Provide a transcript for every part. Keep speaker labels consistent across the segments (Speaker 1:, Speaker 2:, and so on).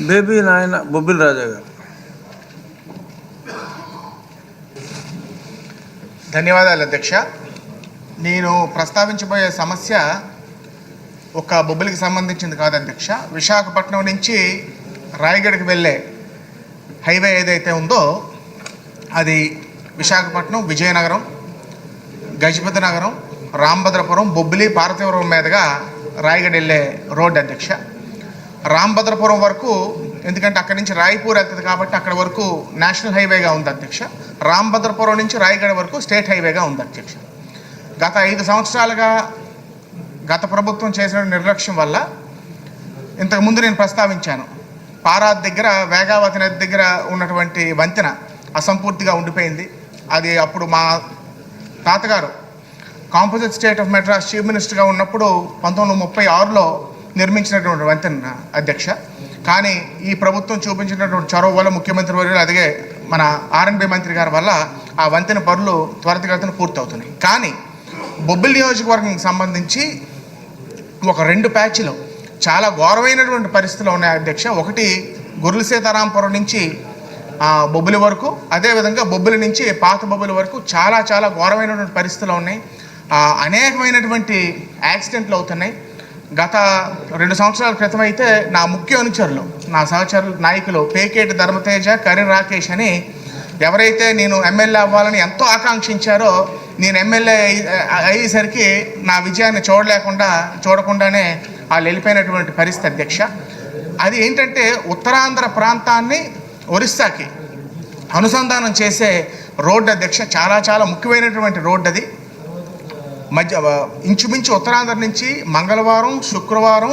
Speaker 1: Baby నాయన బొబ్బిల్ రాజా గారు.
Speaker 2: ధన్యవాదాలు అధ్యక్ష. నేను ప్రస్తావించబోయే సమస్య ఒక బొబ్బిలికి సంబంధించింది కాదు అధ్యక్ష. విశాఖపట్నం నుంచి రాయగఢకి వెళ్ళే హైవే ఏదైతే ఉందో అది విశాఖపట్నం, విజయనగరం, గజపతి నగరం, రాంభద్రపురం, బొబ్బిలి, పార్వతీపురం మీదుగా రాయగఢ వెళ్ళే రోడ్డు అధ్యక్ష. రాంభద్రపురం వరకు, ఎందుకంటే అక్కడి నుంచి రాయపూర్ వెళ్తుంది కాబట్టి అక్కడ వరకు నేషనల్ హైవేగా ఉంది అధ్యక్ష. రాంభద్రపురం నుంచి రాయగఢ వరకు స్టేట్ హైవేగా ఉంది అధ్యక్ష. గత 5 సంవత్సరాలుగా గత ప్రభుత్వం చేసిన నిర్లక్ష్యం వల్ల ఇంతకుముందు నేను ప్రస్తావించాను, పారాద్ దగ్గర వేగావతి నది దగ్గర ఉన్నటువంటి వంతెన అసంపూర్తిగా ఉండిపోయింది. అది అప్పుడు మా తాతగారు composite state of Madras chief మినిస్టర్గా ఉన్నప్పుడు 1936లో నిర్మించినటువంటి వంతెన అధ్యక్ష. కానీ ఈ ప్రభుత్వం చూపించినటువంటి చొరవ వల్ల ముఖ్యమంత్రి వర్యులు, అలాగే మన ఆర్ఎన్బి మంత్రి గారి వల్ల ఆ వంతెన పనులు త్వరితగతిన పూర్తవుతున్నాయి. కానీ బొబ్బిలి నియోజకవర్గానికి సంబంధించి ఒక 2 ప్యాచ్లు చాలా ఘోరమైనటువంటి పరిస్థితులు ఉన్నాయి అధ్యక్ష. ఒకటి గుర్ల సీతారాంపురం నుంచి బొబ్బిలి వరకు, అదేవిధంగా బొబ్బిలి నుంచి పాత బొబ్బిలి వరకు చాలా చాలా ఘోరమైనటువంటి పరిస్థితులు ఉన్నాయి. అనేకమైనటువంటి యాక్సిడెంట్లు అవుతున్నాయి. గత 2 సంవత్సరాల క్రితం అయితే నా ముఖ్య అనుచరులు, నా సహచరులు నాయకులు పేకేటి ధర్మతేజ, కరి రాకేష్ అని ఎవరైతే నేను ఎమ్మెల్యే అవ్వాలని ఎంతో ఆకాంక్షించారో, నేను ఎమ్మెల్యే అయ్యేసరికి నా విజయాన్ని చూడకుండానే వాళ్ళు వెళ్ళిపోయినటువంటి పరిస్థితి అధ్యక్ష. అది ఏంటంటే ఉత్తరాంధ్ర ప్రాంతాన్ని ఒరిస్సాకి అనుసంధానం చేసే రోడ్డు అధ్యక్ష. చాలా చాలా ముఖ్యమైనటువంటి రోడ్డు అది. ఇంచుమించు ఉత్తరాంధ్ర నుంచి మంగళవారం, శుక్రవారం,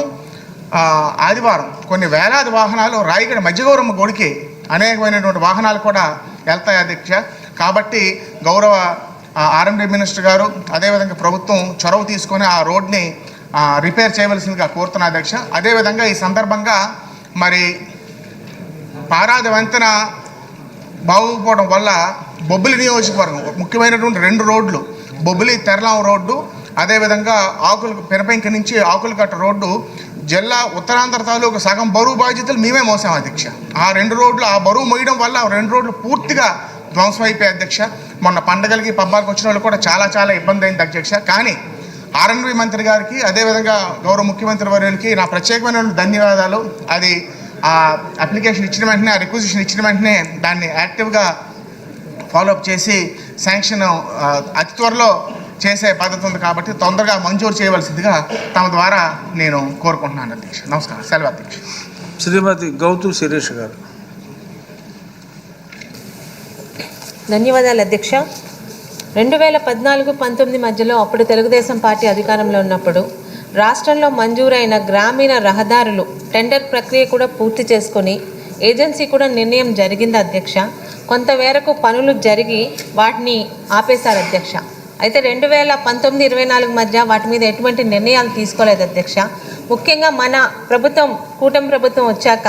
Speaker 2: ఆదివారం కొన్ని వేలాది వాహనాలు రాయగఢ మధ్యగౌరమ్మ గుడికి అనేకమైనటువంటి వాహనాలు కూడా వెళ్తాయి అధ్యక్ష. కాబట్టి గౌరవ ఆర్ఎండ్బి మినిస్టర్ గారు, అదేవిధంగా ప్రభుత్వం చొరవ తీసుకొని ఆ రోడ్ని రిపేర్ చేయవలసిందిగా కోరుతున్నా అధ్యక్ష. అదేవిధంగా ఈ సందర్భంగా మరి పారాది వంతెన బాగుపోవడం వల్ల బొబ్బిలి నియోజకవర్గం ముఖ్యమైనటువంటి 2 రోడ్లు, బొబ్బిలి తెరలాం రోడ్డు, అదేవిధంగా పెనపెంక నుంచి ఆకులకట్ట రోడ్డు, జిల్లా ఉత్తరాంధ్ర తాలూకు సగం బరువు బాధ్యతలు మేమే మోసాం అధ్యక్ష. ఆ 2 రోడ్లు, ఆ బరువు మోయడం వల్ల 2 రోడ్లు పూర్తిగా ధ్వంసం అయిపోయాయి అధ్యక్ష. మొన్న పండగలకి పబ్బాలకు వచ్చిన వాళ్ళు కూడా చాలా చాలా ఇబ్బంది అయింది అధ్యక్ష. కానీ ఆర్ఎన్బి మంత్రి గారికి, అదేవిధంగా గౌరవ ముఖ్యమంత్రి వర్యులకి నా ప్రత్యేకమైన ధన్యవాదాలు. అది ఆ అప్లికేషన్ ఇచ్చిన వెంటనే, ఆ రిక్వజిషన్ ఇచ్చిన వెంటనే దాన్ని యాక్టివ్గా ఫాలోఅప్ చేసి శాంక్షన్ అతి త్వరలో చేసే పద్ధతి ఉంది కాబట్టి తొందరగా మంజూరు చేయవలసిందిగా తమ ద్వారా నేను కోరుకుంటున్నాను అధ్యక్ష. నమస్కారం. సెలవు అధ్యక్ష.
Speaker 1: శ్రీమతి గౌతు శిరీష్ గారు.
Speaker 3: ధన్యవాదాలు అధ్యక్ష. 2014-19 మధ్యలో అప్పుడు తెలుగుదేశం పార్టీ అధికారంలో ఉన్నప్పుడు రాష్ట్రంలో మంజూరైన గ్రామీణ రహదారులు టెండర్ ప్రక్రియ కూడా పూర్తి చేసుకొని ఏజెన్సీ కూడా నిర్ణయం జరిగింది అధ్యక్ష. కొంతమేరకు పనులు జరిగి వాటిని ఆపేశారు అధ్యక్ష. అయితే 2019-24 మధ్య వాటి మీద ఎటువంటి నిర్ణయాలు తీసుకోలేదు అధ్యక్ష. ముఖ్యంగా మన ప్రభుత్వం, కూటమి ప్రభుత్వం వచ్చాక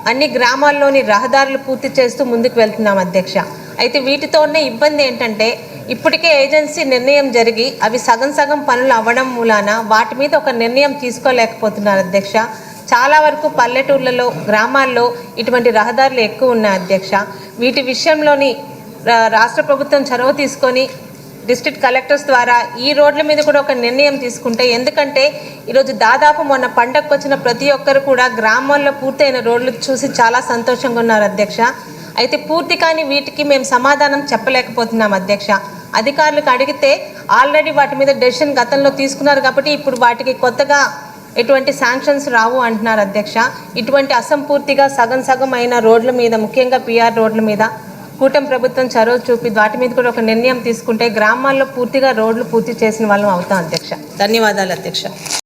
Speaker 3: అన్ని గ్రామాల్లోని రహదారులు పూర్తి చేస్తూ ముందుకు వెళ్తున్నాం అధ్యక్ష. అయితే వీటితో ఉన్న ఇబ్బంది ఏంటంటే, ఇప్పటికే ఏజెన్సీ నిర్ణయం జరిగి అవి సగం పనులు అవ్వడం మూలాన వాటి మీద ఒక నిర్ణయం తీసుకోలేకపోతున్నారు అధ్యక్ష. చాలా వరకు పల్లెటూర్లలో, గ్రామాల్లో ఇటువంటి రహదారులు ఎక్కువ ఉన్నాయి అధ్యక్ష. వీటి విషయంలోని రాష్ట్ర ప్రభుత్వం చొరవ తీసుకొని డిస్ట్రిక్ట్ కలెక్టర్స్ ద్వారా ఈ రోడ్ల మీద కూడా ఒక నిర్ణయం తీసుకుంటే, ఎందుకంటే ఈరోజు దాదాపు మొన్న పండగకు వచ్చిన ప్రతి ఒక్కరు కూడా గ్రామాల్లో పూర్తయిన రోడ్లు చూసి చాలా సంతోషంగా ఉన్నారు అధ్యక్ష. అయితే పూర్తి కానీ వీటికి మేము సమాధానం చెప్పలేకపోతున్నాం అధ్యక్ష. అధికారులకు అడిగితే ఆల్రెడీ వాటి మీద డెసిషన్ గతంలో తీసుకున్నారు కాబట్టి ఇప్పుడు వాటికి కొత్తగా ఎటువంటి శాంక్షన్స్ రావు అంటున్నారు అధ్యక్ష. ఇటువంటి అసంపూర్తిగా సగం అయిన రోడ్ల మీద, ముఖ్యంగా పిఆర్ రోడ్ల మీద కూటమి ప్రభుత్వం చొరవ చూపి వాటి మీద కూడా ఒక నిర్ణయం తీసుకుంటే గ్రామాల్లో పూర్తిగా రోడ్లు పూర్తి చేసిన వాళ్ళం అవుతాం అధ్యక్ష. ధన్యవాదాలు అధ్యక్ష.